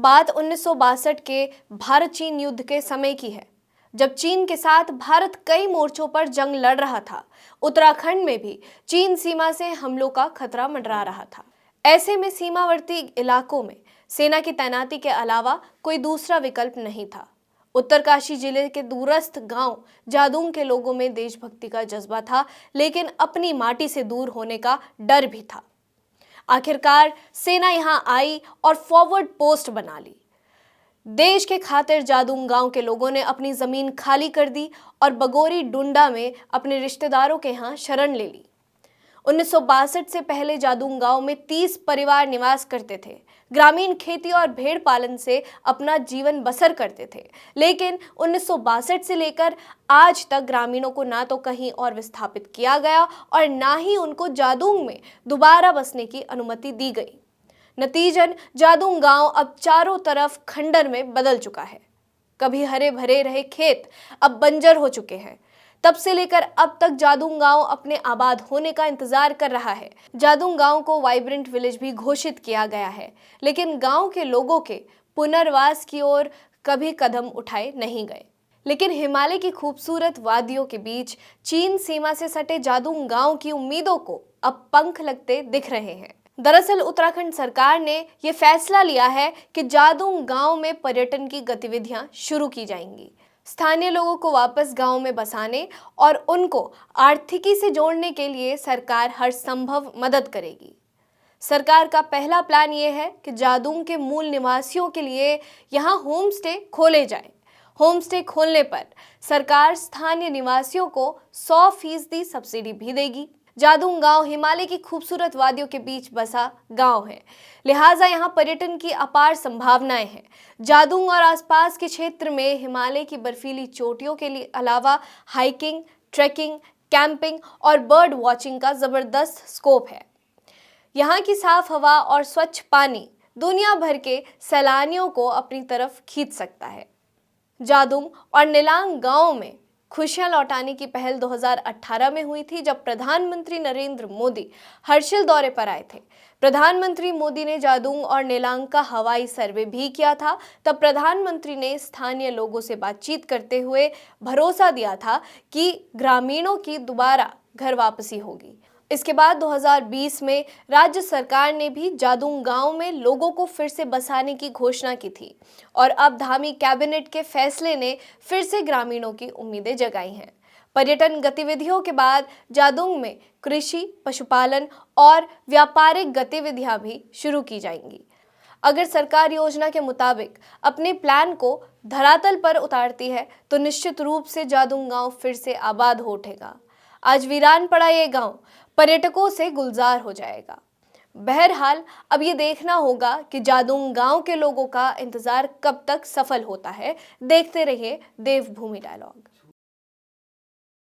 बात 1962 के भारत चीन युद्ध के समय की है, जब चीन के साथ भारत कई मोर्चों पर जंग लड़ रहा था। उत्तराखंड में भी चीन सीमा से हमलों का खतरा मंडरा रहा था। ऐसे में सीमावर्ती इलाकों में सेना की तैनाती के अलावा कोई दूसरा विकल्प नहीं था। उत्तरकाशी जिले के दूरस्थ गांव जादूंग के लोगों में देशभक्ति का जज्बा था, लेकिन अपनी माटी से दूर होने का डर भी था। आखिरकार सेना यहां आई और फॉरवर्ड पोस्ट बना ली। देश के खातिर जादूंग गांव के लोगों ने अपनी जमीन खाली कर दी और बगोरी डुंडा में अपने रिश्तेदारों के यहां शरण ले ली। 1962 से पहले जादूंग गांव में 30 परिवार निवास करते थे। ग्रामीण खेती और भेड़ पालन से अपना जीवन बसर करते थे, लेकिन 1962 से लेकर आज तक ग्रामीणों को ना तो कहीं और विस्थापित किया गया और ना ही उनको जादूंग में दोबारा बसने की अनुमति दी गई। नतीजन जादूंग गांव अब चारों तरफ खंडर में बदल चुका है। कभी हरे भरे रहे खेत अब बंजर हो चुके हैं। तब से लेकर अब तक जादूंग गांव अपने आबाद होने का इंतजार कर रहा है। जादूंग गांव को वाइब्रेंट विलेज भी घोषित किया गया है, लेकिन गांव के लोगों के पुनर्वास की ओर कभी कदम उठाए नहीं गए। लेकिन हिमालय की खूबसूरत वादियों के बीच चीन सीमा से सटे जादूंग गांव की उम्मीदों को अब पंख लगते दिख रहे हैं। दरअसल उत्तराखंड सरकार ने यह फैसला लिया है कि जादूंग गांव में पर्यटन की गतिविधियां शुरू की जाएंगी। स्थानीय लोगों को वापस गांव में बसाने और उनको आर्थिकी से जोड़ने के लिए सरकार हर संभव मदद करेगी। सरकार का पहला प्लान ये है कि जादूंग के मूल निवासियों के लिए यहां होम स्टे खोले जाएं। होम स्टे खोलने पर सरकार स्थानीय निवासियों को 100% सब्सिडी भी देगी। जादूंग गांव हिमालय की खूबसूरत वादियों के बीच बसा गांव है, लिहाजा यहां पर्यटन की अपार संभावनाएं हैं। जादूंग और आसपास के क्षेत्र में हिमालय की बर्फीली चोटियों के लिए अलावा हाइकिंग, ट्रैकिंग, कैंपिंग और बर्ड वॉचिंग का जबरदस्त स्कोप है। यहाँ की साफ हवा और स्वच्छ पानी दुनिया भर के सैलानियों को अपनी तरफ खींच सकता है। जादूंग और निलांग गांव में खुशियां लौटाने की पहल 2018 में हुई थी, जब प्रधानमंत्री नरेंद्र मोदी हर्षिल दौरे पर आए थे। प्रधानमंत्री मोदी ने जादूंग और निलांग का हवाई सर्वे भी किया था। तब प्रधानमंत्री ने स्थानीय लोगों से बातचीत करते हुए भरोसा दिया था कि ग्रामीणों की दोबारा घर वापसी होगी। इसके बाद 2020 में राज्य सरकार ने भी जादूंग गांव में लोगों को फिर से बसाने की घोषणा की थी और अब धामी कैबिनेट के फैसले ने फिर से ग्रामीणों की उम्मीदें जगाई हैं। पर्यटन गतिविधियों के बाद जादूंग में कृषि, पशुपालन और व्यापारिक गतिविधियां भी शुरू की जाएंगी। अगर सरकार योजना के मुताबिक अपने प्लान को धरातल पर उतारती है तो निश्चित रूप से जादूंग गांव फिर से आबाद हो उठेगा। आज वीरान पड़ा ये गांव पर्यटकों से गुलजार हो जाएगा। बहरहाल अब ये देखना होगा कि जादूंग गांव के लोगों का इंतजार कब तक सफल होता है। देखते रहिए देवभूमि डायलॉग।